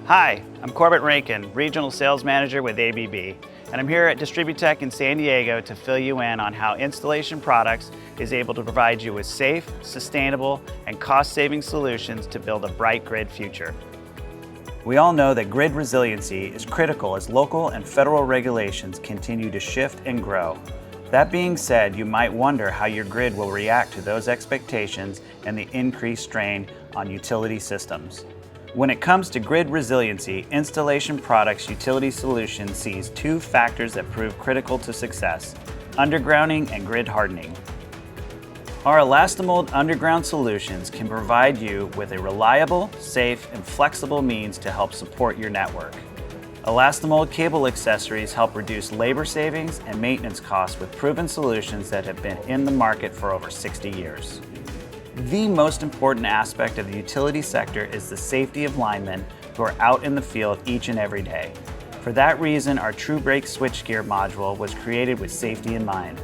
Hi, I'm Corbett Rankin, Regional Sales Manager with ABB, and I'm here at DistribuTECH in San Diego to fill you in on how Installation Products is able to provide you with safe, sustainable, and cost-saving solutions to build a bright grid future. We all know that grid resiliency is critical as local and federal regulations continue to shift and grow. That being said, you might wonder how your grid will react to those expectations and the increased strain on utility systems. When it comes to grid resiliency, Installation Products Utility Solution sees two factors that prove critical to success: undergrounding and grid hardening. Our Elastomold underground solutions can provide you with a reliable, safe, and flexible means to help support your network. Elastomold cable accessories help reduce labor savings and maintenance costs with proven solutions that have been in the market for over 60 years. The most important aspect of the utility sector is the safety of linemen who are out in the field each and every day. For that reason, our TrueBreak switchgear module was created with safety in mind.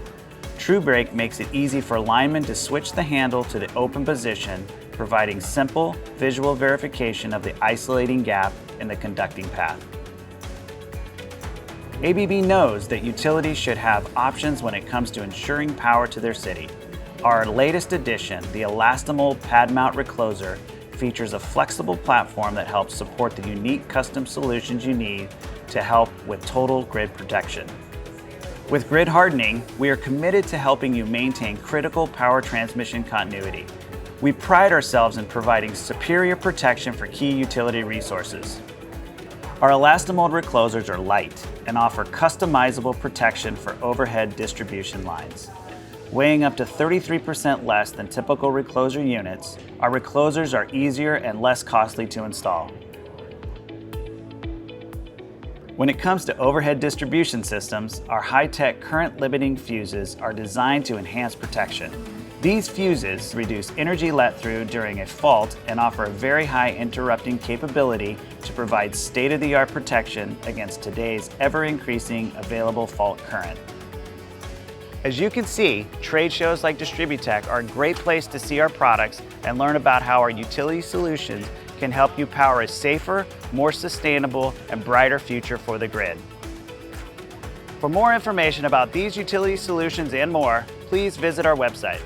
TrueBreak makes it easy for linemen to switch the handle to the open position, providing simple visual verification of the isolating gap in the conducting path. ABB knows that utilities should have options when it comes to ensuring power to their city. Our latest addition, the Elastomold Pad Mount Recloser, features a flexible platform that helps support the unique custom solutions you need to help with total grid protection. With grid hardening, we are committed to helping you maintain critical power transmission continuity. We pride ourselves in providing superior protection for key utility resources. Our Elastomold reclosers are light and offer customizable protection for overhead distribution lines. Weighing up to 33% less than typical recloser units, our reclosers are easier and less costly to install. When it comes to overhead distribution systems, our high-tech current-limiting fuses are designed to enhance protection. These fuses reduce energy let-through during a fault and offer a very high interrupting capability to provide state-of-the-art protection against today's ever-increasing available fault current. As you can see, trade shows like DistribuTECH are a great place to see our products and learn about how our utility solutions can help you power a safer, more sustainable, and brighter future for the grid. For more information about these utility solutions and more, please visit our website.